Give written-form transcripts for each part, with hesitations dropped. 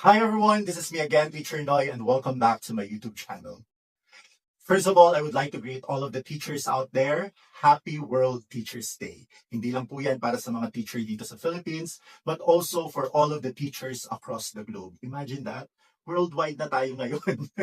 Hi everyone, this is me again, Teacher Noy, and welcome back to my YouTube channel. First of all, I would like to greet all of the teachers out there. Happy World Teachers Day. Hindi lang po yan para sa mga teacher dito sa Philippines, but also for all of the teachers across the globe. Imagine that. Worldwide na tayo ngayon.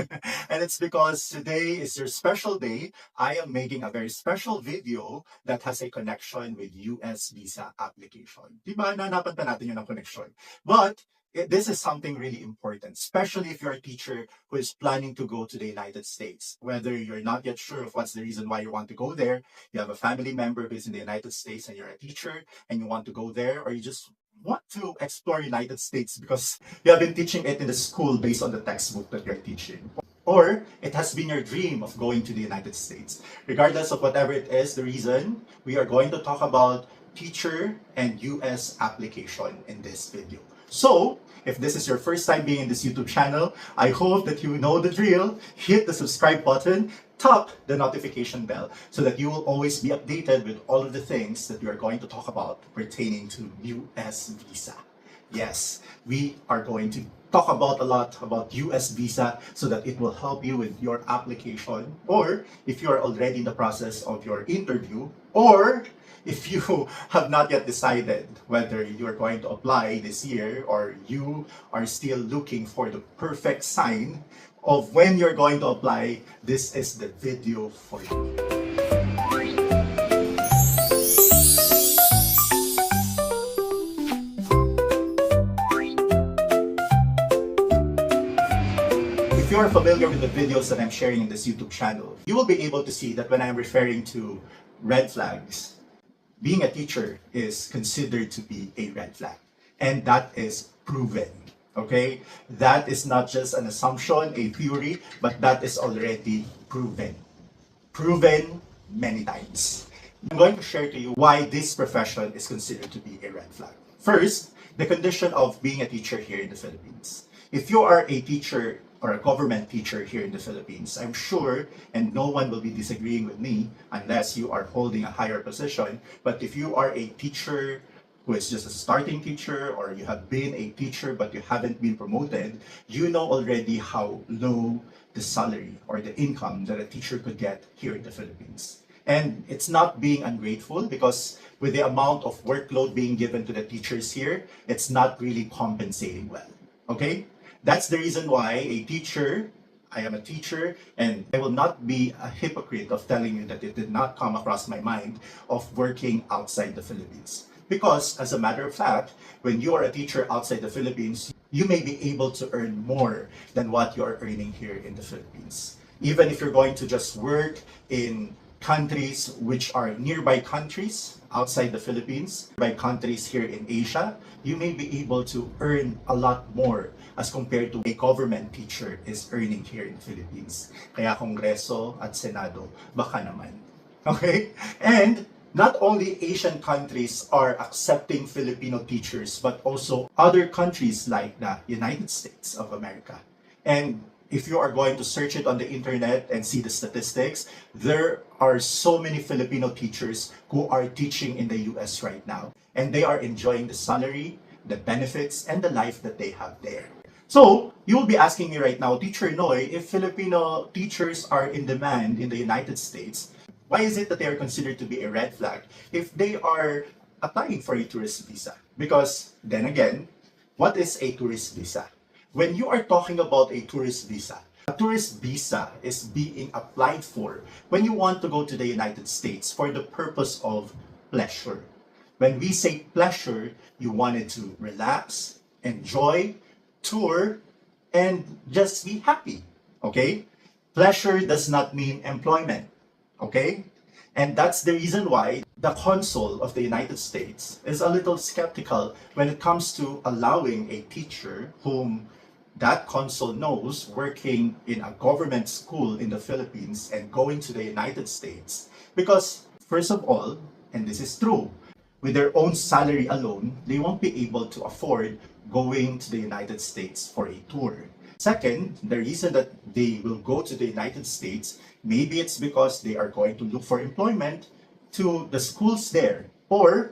And it's because today is your special day. I am making a very special video that has a connection with US visa application. Diba? Nanapan pa natin yun ang connection. But this is something really important, especially if you're a teacher who is planning to go to the United States. Whether you're not yet sure of what's the reason why you want to go there, you have a family member who's in the United States and you're a teacher and you want to go there, or you just want to explore United States because you have been teaching it in the school based on the textbook that you're teaching. Or it has been your dream of going to the United States. Regardless of whatever it is, the reason, we are going to talk about teacher and US application in this video. So, if this is your first time being in this YouTube channel, I hope that you know the drill. Hit the subscribe button, tap the notification bell, so that you will always be updated with all of the things that we are going to talk about pertaining to US visa. Yes, we are going to talk about a lot about US visa so that it will help you with your application, or if you are already in the process of your interview, or if you have not yet decided whether you are going to apply this year or you are still looking for the perfect sign of when you're going to apply, this is the video for you. If you are familiar with the videos that I'm sharing in this YouTube channel, you will be able to see that when I'm referring to red flags, being a teacher is considered to be a red flag. And that is proven. Okay? That is not just an assumption, a theory, but that is already proven. Proven many times. I'm going to share to you why this profession is considered to be a red flag. First, the condition of being a teacher here in the Philippines. If you are a teacher or a government teacher here in the Philippines, I'm sure, and no one will be disagreeing with me unless you are holding a higher position, but if you are a teacher who is just a starting teacher, or you have been a teacher but you haven't been promoted, you know already how low the salary or the income that a teacher could get here in the Philippines. And it's not being ungrateful, because with the amount of workload being given to the teachers here, it's not really compensating well. Okay? That's the reason why I am a teacher, and I will not be a hypocrite of telling you that it did not come across my mind of working outside the Philippines. Because, as a matter of fact, when you are a teacher outside the Philippines, you may be able to earn more than what you are earning here in the Philippines. Even if you're going to just work in countries which are nearby countries outside the Philippines, by countries here in Asia, you may be able to earn a lot more as compared to a government teacher is earning here in the Philippines. Kaya Kongreso at Senado, baka naman. Okay? And not only Asian countries are accepting Filipino teachers, but also other countries like the United States of America. And if you are going to search it on the internet and see the statistics, there are so many Filipino teachers who are teaching in the US right now. And they are enjoying the salary, the benefits, and the life that they have there. So, you will be asking me right now, Teacher Noy, if Filipino teachers are in demand in the United States, why is it that they are considered to be a red flag if they are applying for a tourist visa? Because, then again, what is a tourist visa? When you are talking about a tourist visa is being applied for when you want to go to the United States for the purpose of pleasure. When we say pleasure, you wanted to relax, enjoy, tour, and just be happy. Okay? Pleasure does not mean employment. Okay? And that's the reason why the consul of the United States is a little skeptical when it comes to allowing a teacher whom that consul knows working in a government school in the Philippines and going to the United States. Because, first of all, and this is true, with their own salary alone, they won't be able to afford going to the United States for a tour. Second, the reason that they will go to the United States, maybe it's because they are going to look for employment to the schools there, or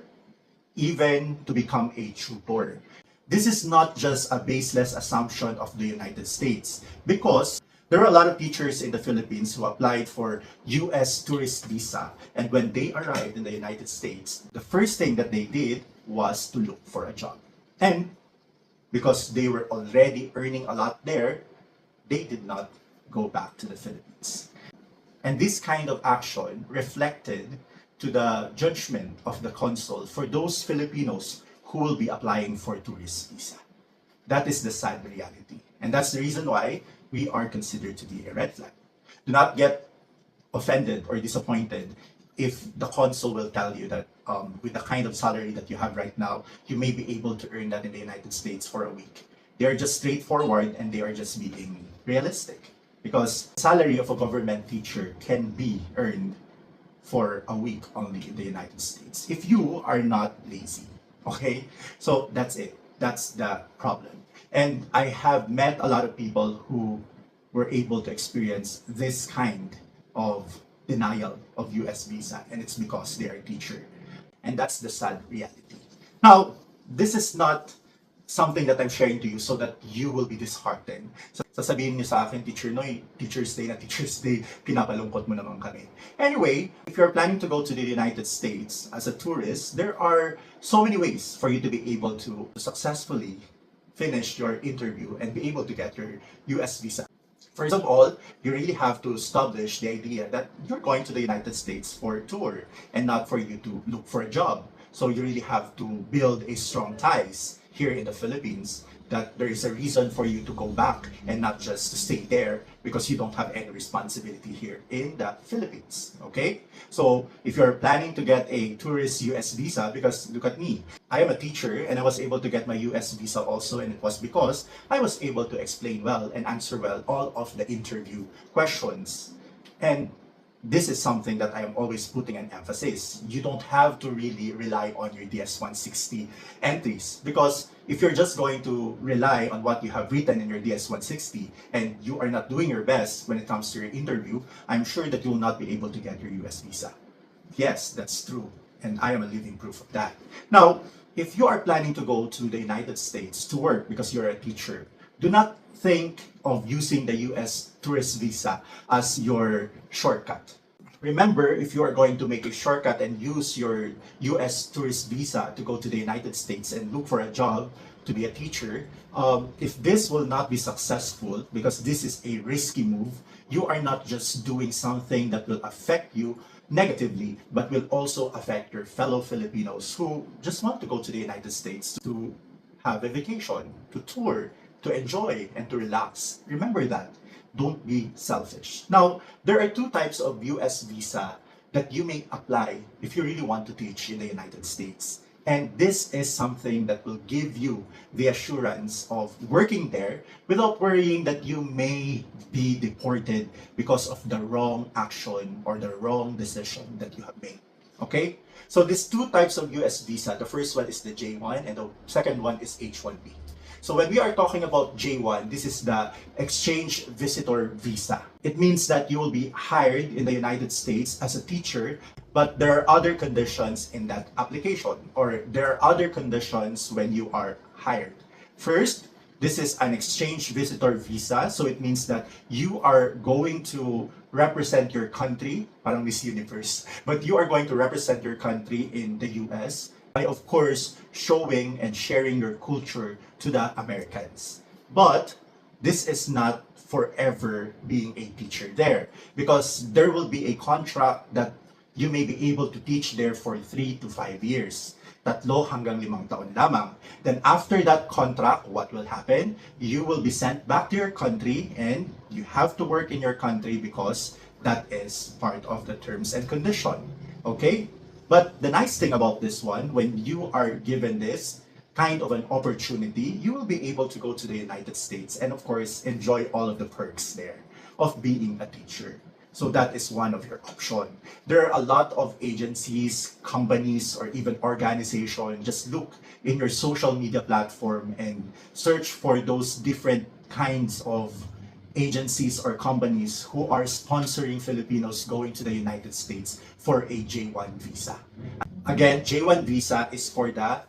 even to become a tutor. This is not just a baseless assumption of the United States, because there are a lot of teachers in the Philippines who applied for US tourist visa, and when they arrived in the United States, the first thing that they did was to look for a job. And because they were already earning a lot there, they did not go back to the Philippines. And this kind of action reflected to the judgment of the consul for those Filipinos who will be applying for tourist visa. That is the sad reality. And that's the reason why we are considered to be a red flag. Do not get offended or disappointed if the consul will tell you that with the kind of salary that you have right now, you may be able to earn that in the United States for a week. They are just straightforward and they are just being realistic. Because the salary of a government teacher can be earned for a week only in the United States if you are not lazy. Okay? So that's it. That's the problem. And I have met a lot of people who were able to experience this kind of denial of US visa, and it's because they are a teacher. And that's the sad reality. Now, this is not something that I'm sharing to you so that you will be disheartened. So, sasabihin niyo sa akin, Teacher Noy, Teacher's Day, pinapalungkot mo naman kami. Anyway, if you're planning to go to the United States as a tourist, there are so many ways for you to be able to successfully finish your interview and be able to get your US visa. First of all, you really have to establish the idea that you're going to the United States for a tour and not for you to look for a job. So you really have to build a strong ties here in the Philippines, that there is a reason for you to go back and not just to stay there because you don't have any responsibility here in the Philippines. Okay? So if you're planning to get a tourist US visa, because look at me, I am a teacher and I was able to get my US visa also, and it was because I was able to explain well and answer well all of the interview questions. And this is something that I am always putting an emphasis. You don't have to really rely on your DS-160 entries, because if you're just going to rely on what you have written in your DS-160 and you are not doing your best when it comes to your interview, I'm sure that you will not be able to get your US visa. Yes, that's true, and I am a living proof of that. Now, if you are planning to go to the United States to work because you're a teacher, do not think of using the US tourist visa as your shortcut. Remember, if you are going to make a shortcut and use your US tourist visa to go to the United States and look for a job to be a teacher, if this will not be successful, because this is a risky move, you are not just doing something that will affect you negatively, but will also affect your fellow Filipinos who just want to go to the United States to have a vacation, to tour, to enjoy, and to relax. Remember that. Don't be selfish. Now, there are two types of US visa that you may apply if you really want to teach in the United States. And this is something that will give you the assurance of working there without worrying that you may be deported because of the wrong action or the wrong decision that you have made. Okay? So these two types of US visa, the first one is the J1 and the second one is H1B. So when we are talking about J1, this is the exchange visitor visa. It means that you will be hired in the United States as a teacher, but there are other conditions in that application, or there are other conditions when you are hired. First, this is an exchange visitor visa, so it means that you are going to represent your country, parang Miss Universe, but you are going to represent your country in the US by, of course, showing and sharing your culture to the Americans. But this is not forever being a teacher there, because there will be a contract that you may be able to teach there for 3 to 5 years. 3 hanggang 5 taon lamang. Then after that contract, what will happen? You will be sent back to your country and you have to work in your country because that is part of the terms and condition. Okay? But the nice thing about this one, when you are given this kind of an opportunity, you will be able to go to the United States and of course enjoy all of the perks there of being a teacher. So that is one of your options. There are a lot of agencies, companies, or even organizations. Just look in your social media platform and search for those different kinds of agencies or companies who are sponsoring Filipinos going to the United States for a J1 visa. Again, J1 visa is for the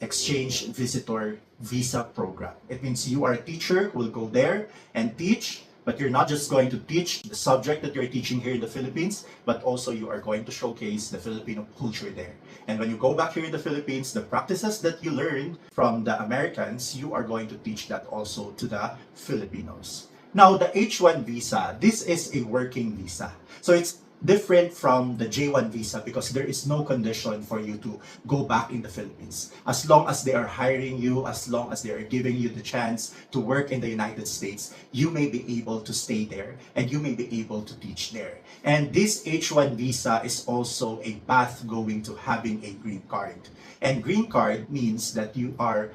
exchange visitor visa program. It means you are a teacher who will go there and teach, but you're not just going to teach the subject that you're teaching here in the Philippines, but also you are going to showcase the Filipino culture there. And when you go back here in the Philippines, the practices that you learned from the Americans, you are going to teach that also to the Filipinos. Now, the H1 visa, this is a working visa. So it's different from the J1 visa because there is no condition for you to go back in the Philippines. As long as they are hiring you, as long as they are giving you the chance to work in the United States, you may be able to stay there and you may be able to teach there. And this H1 visa is also a path going to having a green card. And green card means that you are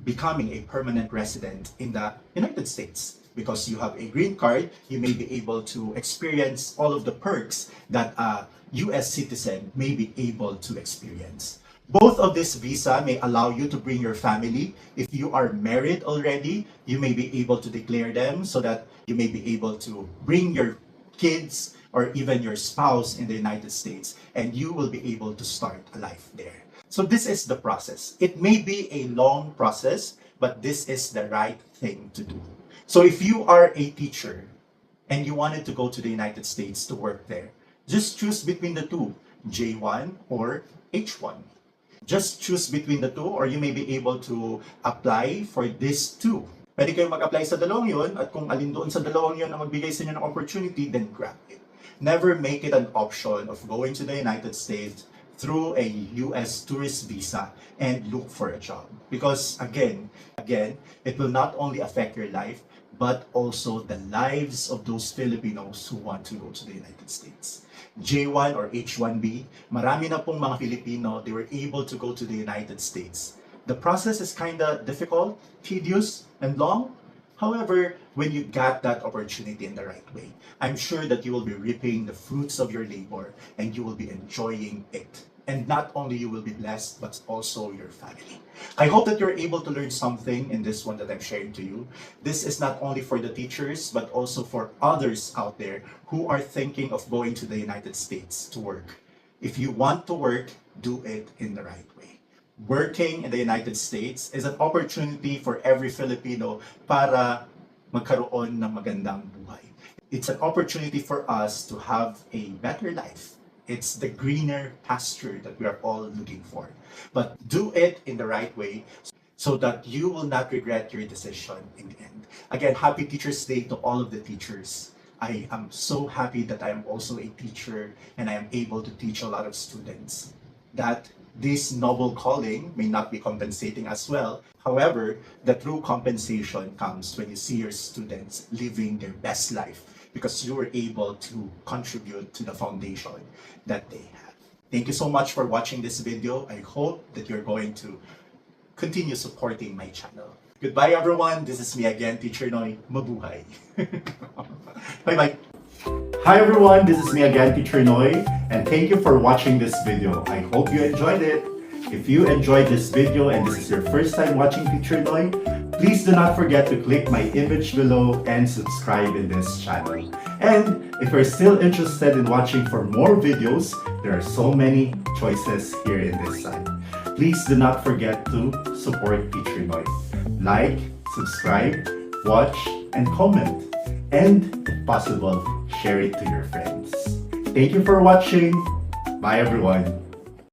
becoming a permanent resident in the United States. Because you have a green card, you may be able to experience all of the perks that a US citizen may be able to experience. Both of this visa may allow you to bring your family. If you are married already, you may be able to declare them so that you may be able to bring your kids or even your spouse in the United States, and you will be able to start a life there. So this is the process. It may be a long process, but this is the right thing to do. So if you are a teacher and you wanted to go to the United States to work there, just choose between the two, J1 or H1. Just choose between the two, or you may be able to apply for these two. Pwede kayong mag-apply sa dalawang yun, at kung alin doon sa dalawang yun ang magbigay sa inyo ng opportunity, then grab it. Never make it an option of going to the United States through a US tourist visa and look for a job. Because again, it will not only affect your life, but also the lives of those Filipinos who want to go to the United States. J1 or H1B, marami na pong mga Filipino, they were able to go to the United States. The process is kind of difficult, tedious, and long. However, when you got that opportunity in the right way, I'm sure that you will be reaping the fruits of your labor and you will be enjoying it. And not only you will be blessed, but also your family. I hope that you're able to learn something in this one that I'm sharing to you. This is not only for the teachers, but also for others out there who are thinking of going to the United States to work. If you want to work, do it in the right way. Working in the United States is an opportunity for every Filipino para magkaroon ng magandang buhay. It's an opportunity for us to have a better life. It's the greener pasture that we are all looking for. But do it in the right way so that you will not regret your decision in the end. Again, happy Teachers Day to all of the teachers. I am so happy that I am also a teacher and I am able to teach a lot of students. That this noble calling may not be compensating as well. However, the true compensation comes when you see your students living their best life because you were able to contribute to the foundation that they have. Thank you so much for watching this video. I hope that you're going to continue supporting my channel. Goodbye everyone. This is me again, Teacher Noy. Mabuhay. Bye-bye. Hi everyone, this is me again, Teacher Noy, and thank you for watching this video. I hope you enjoyed it. If you enjoyed this video and this is your first time watching Teacher Noy, please do not forget to click my image below and subscribe in this channel. And if you're still interested in watching for more videos, there are so many choices here in this side. Please do not forget to support Teacher Noy. Like, subscribe, watch, and comment. And if possible, share it to your friends. Thank you for watching. Bye everyone.